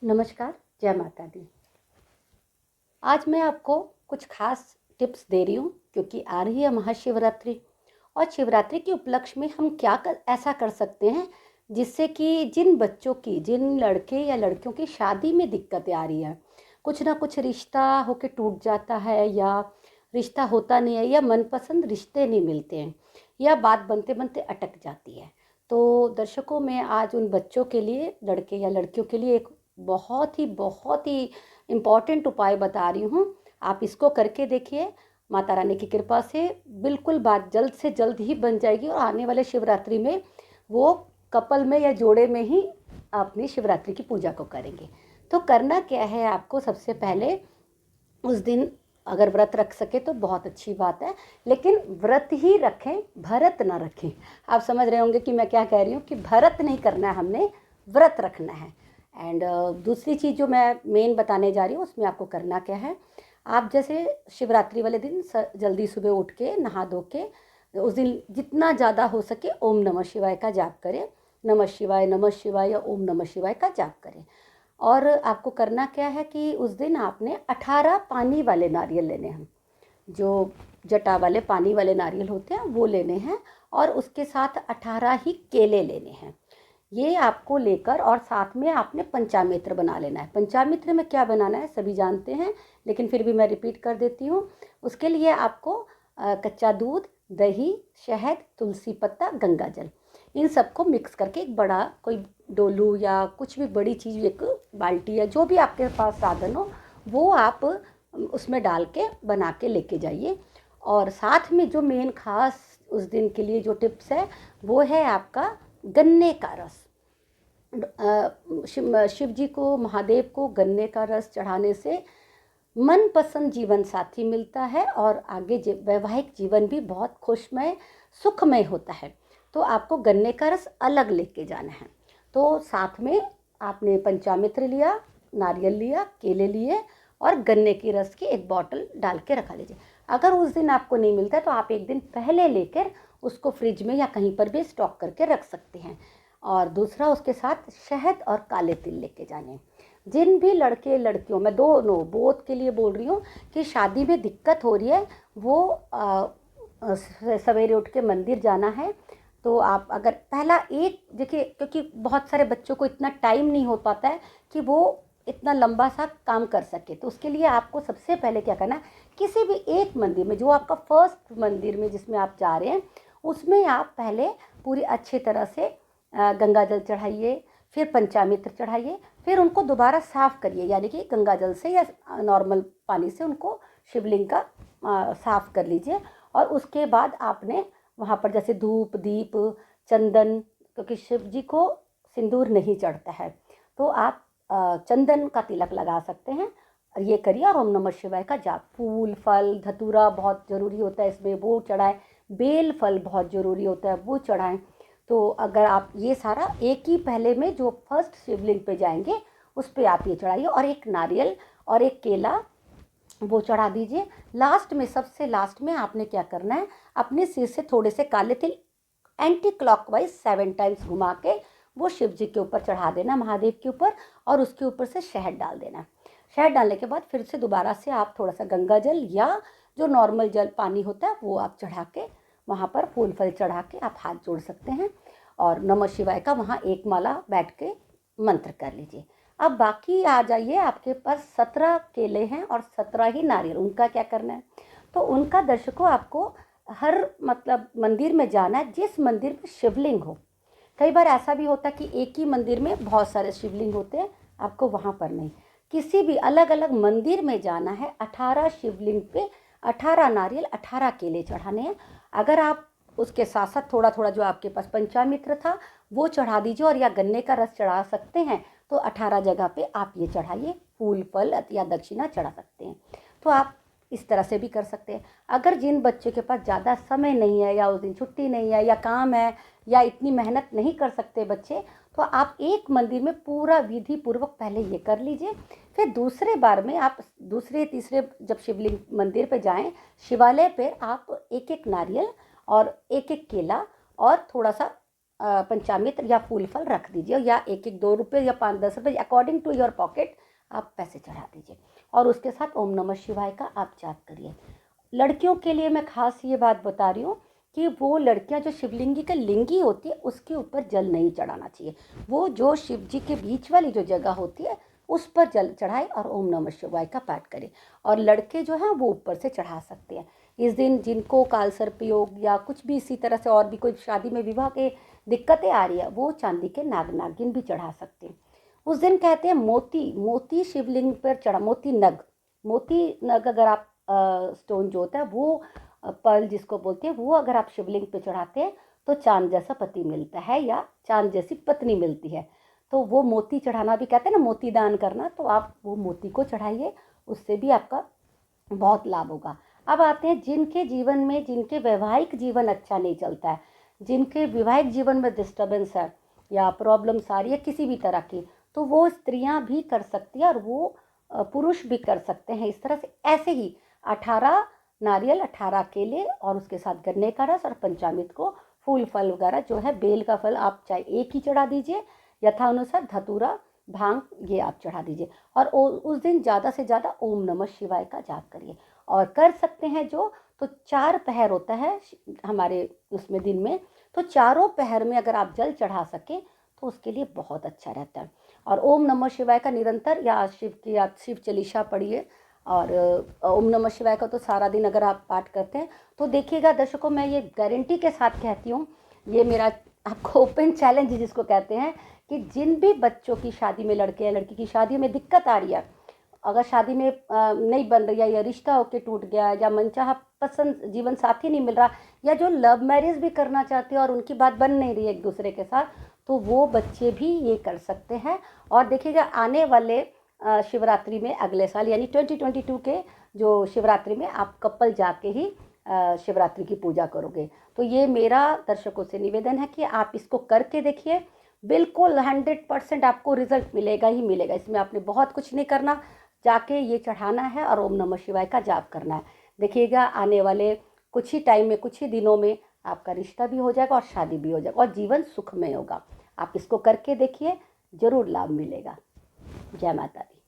नमस्कार, जय माता दी। आज मैं आपको कुछ खास टिप्स दे रही हूँ क्योंकि आ रही है महाशिवरात्रि। और शिवरात्रि के उपलक्ष्य में हम ऐसा कर सकते हैं जिससे कि जिन लड़के या लड़कियों की शादी में दिक्कतें आ रही है, कुछ ना कुछ रिश्ता होके टूट जाता है या रिश्ता होता नहीं है या मनपसंद रिश्ते नहीं मिलते हैं या बात बनते बनते अटक जाती है। तो दर्शकों, मैं आज उन बच्चों के लिए, लड़के या लड़कियों के लिए एक बहुत ही इम्पॉर्टेंट उपाय बता रही हूँ। आप इसको करके देखिए। माता रानी की कृपा से बिल्कुल बात जल्द से जल्द ही बन जाएगी और आने वाले शिवरात्रि में वो कपल में या जोड़े में ही अपनी शिवरात्रि की पूजा को करेंगे। तो करना क्या है आपको, सबसे पहले उस दिन अगर व्रत रख सके तो बहुत अच्छी बात है, लेकिन व्रत ही रखें, भरत ना रखें। आप समझ रहे होंगे कि मैं क्या कह रही हूँ कि भरत नहीं करना है, हमने व्रत रखना है। एंड दूसरी चीज़ जो मैं मेन बताने जा रही हूँ उसमें आपको करना क्या है। आप जैसे शिवरात्रि वाले दिन जल्दी सुबह उठ के नहा धो के उस दिन जितना ज़्यादा हो सके ओम नमः शिवाय का जाप करें। नमः शिवाय या ओम नमः शिवाय का जाप करें। और आपको करना क्या है कि उस दिन आपने 18 पानी वाले नारियल लेने हैं, जो जटा वाले पानी वाले नारियल होते हैं वो लेने हैं। और उसके साथ 18 ही केले लेने हैं। ये आपको लेकर और साथ में आपने पंचामृत बना लेना है। पंचामृत में क्या बनाना है सभी जानते हैं, लेकिन फिर भी मैं रिपीट कर देती हूँ। उसके लिए आपको कच्चा दूध, दही, शहद, तुलसी पत्ता, गंगा जल, इन सबको मिक्स करके एक बड़ा कोई डोलू या कुछ भी बड़ी चीज़, एक बाल्टी या जो भी आपके पास साधन हो वो आप उसमें डाल के बना के लेके जाइए। और साथ में जो मेन खास उस दिन के लिए जो टिप्स है वो है आपका गन्ने का रस। शिव जी को, महादेव को गन्ने का रस चढ़ाने से मनपसंद जीवन साथी मिलता है और आगे वैवाहिक जीवन भी बहुत खुशमय, सुखमय होता है। तो आपको गन्ने का रस अलग लेके जाना है। तो साथ में आपने पंचामृत लिया, नारियल लिया, केले लिए और गन्ने की रस की एक बॉटल डाल के रखा लीजिए। अगर उस दिन आपको नहीं मिलता है तो आप एक दिन पहले लेकर उसको फ्रिज में या कहीं पर भी स्टॉक करके रख सकते हैं। और दूसरा, उसके साथ शहद और काले तिल लेके जाने। जिन भी लड़के लड़कियों, मैं दोनों बोथ के लिए बोल रही हूँ, कि शादी में दिक्कत हो रही है, वो सवेरे उठ के मंदिर जाना है। तो आप अगर पहला एक देखिए, क्योंकि बहुत सारे बच्चों को इतना टाइम नहीं हो पाता है कि वो इतना लंबा सा काम कर सके, तो उसके लिए आपको सबसे पहले क्या करना है, किसी भी एक मंदिर में, जो आपका फर्स्ट मंदिर में जिसमें आप जा रहे हैं, उसमें आप पहले पूरी अच्छी तरह से गंगा जल चढ़ाइए, फिर पंचामृत चढ़ाइए, फिर उनको दोबारा साफ़ करिए, यानी कि गंगा जल से या नॉर्मल पानी से उनको शिवलिंग का साफ़ कर लीजिए। और उसके बाद आपने वहाँ पर जैसे धूप, दीप, चंदन, क्योंकि शिव जी को सिंदूर नहीं चढ़ता है, तो आप चंदन का तिलक लगा सकते हैं। और ये करिए और ओम नमः शिवाय का जाप। फूल, फल, धतूरा बहुत ज़रूरी होता है इसमें, वो चढ़ाएं। बेल फल बहुत ज़रूरी होता है, वो चढ़ाएं। तो अगर आप ये सारा एक ही पहले में, जो फर्स्ट शिवलिंग पे जाएंगे उस पर आप ये चढ़ाइए, और एक नारियल और एक केला वो चढ़ा दीजिए। लास्ट में, सबसे लास्ट में आपने क्या करना है, अपने सिर से थोड़े से काले तिल एंटी क्लॉकवाइज 7 टाइम्स घुमा के वो शिव जी के ऊपर चढ़ा देना, महादेव के ऊपर, और उसके ऊपर से शहद डाल देना। शहद डालने के बाद फिर से दोबारा से आप थोड़ा सा गंगा जल या जो नॉर्मल जल पानी होता है वो आप चढ़ा के, वहाँ पर फूल फल चढ़ा के आप हाथ जोड़ सकते हैं और नमः शिवाय का वहाँ एक माला बैठ के मंत्र कर लीजिए। अब बाकी आ जाइए, आपके पास 17 केले हैं और 17 ही नारियल, उनका क्या करना है। तो उनका दर्शकों, आपको हर मतलब मंदिर में जाना है जिस मंदिर में शिवलिंग हो। कई बार ऐसा भी होता है कि एक ही मंदिर में बहुत सारे शिवलिंग होते हैं, आपको वहाँ पर नहीं, किसी भी अलग अलग मंदिर में जाना है। 18 शिवलिंग पे 18 नारियल, 18 केले चढ़ाने हैं। अगर आप उसके साथ साथ थोड़ा थोड़ा जो आपके पास पंचामृत था वो चढ़ा दीजिए, और या गन्ने का रस चढ़ा सकते हैं, तो 18 जगह पे आप ये चढ़ाइए, फूल फल या दक्षिणा चढ़ा सकते हैं। तो आप इस तरह से भी कर सकते हैं। अगर जिन बच्चे के पास ज़्यादा समय नहीं है, या उस दिन छुट्टी नहीं है, या काम है, या इतनी मेहनत नहीं कर सकते बच्चे, तो आप एक मंदिर में पूरा विधि पूर्वक पहले ये कर लीजिए। फिर दूसरे बार में आप दूसरे तीसरे जब शिवलिंग मंदिर पे जाएं, शिवालय पे आप एक एक नारियल और एक एक केला और थोड़ा सा पंचामृत या फूल फल रख दीजिए, या 1-1 2 रुपये या 5-10 रुपये अकॉर्डिंग टू योर पॉकेट आप पैसे चढ़ा दीजिए। और उसके साथ ओम नमः शिवाय का आप जाप करिए। लड़कियों के लिए मैं खास ये बात बता रही हूँ कि वो लड़कियां जो शिवलिंगी का लिंगी होती है उसके ऊपर जल नहीं चढ़ाना चाहिए। वो जो शिव जी के बीच वाली जो जगह होती है उस पर जल चढ़ाए और ओम नमः शिवाय का पाठ करें। और लड़के जो हैं वो ऊपर से चढ़ा सकते हैं। इस दिन जिनको कालसर्प योग या कुछ भी इसी तरह से और भी कोई शादी में विवाह के दिक्कतें आ रही है वो चांदी के नाग नागिन भी चढ़ा सकते हैं। उस दिन कहते हैं मोती शिवलिंग पर चढ़ा, मोती नग अगर आप स्टोन जो होता है वो पर्ल जिसको बोलते हैं, वो अगर आप शिवलिंग पे चढ़ाते हैं तो चांद जैसा पति मिलता है या चांद जैसी पत्नी मिलती है। तो वो मोती चढ़ाना भी कहते हैं ना, मोती दान करना, तो आप वो मोती को चढ़ाइए, उससे भी आपका बहुत लाभ होगा। अब आते हैं जिनके जीवन में, जिनके वैवाहिक जीवन अच्छा नहीं चलता है, जिनके वैवाहिक जीवन में डिस्टर्बेंस है या प्रॉब्लम्स आ रही है किसी भी तरह की, तो वो स्त्रियां भी कर सकती हैं और वो पुरुष भी कर सकते हैं इस तरह से। ऐसे ही 18 नारियल, 18 केले और उसके साथ गन्ने का रस और पंचामृत को फूल फल वगैरह जो है, बेल का फल आप चाहे एक ही चढ़ा दीजिए, यथानुसार धतूरा भांग ये आप चढ़ा दीजिए। और उस दिन ज़्यादा से ज़्यादा ओम नमः शिवाय का जाप करिए। और कर सकते हैं जो, तो 4 पहर होता है हमारे उसमें दिन में, तो चारों पहर में अगर आप जल चढ़ा सकें तो उसके लिए बहुत अच्छा रहता है। और ओम नमः शिवाय का निरंतर या शिव चालीसा पढ़िए। और ओम नमः शिवाय का तो सारा दिन अगर आप पाठ करते हैं तो देखिएगा दर्शकों, मैं ये गारंटी के साथ कहती हूँ, ये मेरा आपको ओपन चैलेंज जिसको कहते हैं, कि जिन भी बच्चों की शादी में, लड़के या लड़की की शादी में दिक्कत आ रही है, अगर शादी में नहीं बन रही है या रिश्ता होके टूट गया या मनचाहा पसंद जीवन साथी नहीं मिल रहा, या जो लव मैरिज भी करना चाहते हैं और उनकी बात बन नहीं रही है एक दूसरे के साथ, तो वो बच्चे भी ये कर सकते हैं। और देखिएगा आने वाले शिवरात्रि में अगले साल यानी 2022 के जो शिवरात्रि में आप कपल जाके ही शिवरात्रि की पूजा करोगे। तो ये मेरा दर्शकों से निवेदन है कि आप इसको करके देखिए, बिल्कुल 100% आपको रिजल्ट मिलेगा ही मिलेगा। इसमें आपने बहुत कुछ नहीं करना, जाके ये चढ़ाना है और ओम नमः शिवाय का जाप करना है। देखिएगा आने वाले कुछ ही टाइम में, कुछ ही दिनों में आपका रिश्ता भी हो जाएगा और शादी भी हो जाएगा और जीवन सुखमय होगा। आप इसको करके देखिए, ज़रूर लाभ मिलेगा। जय माता दी।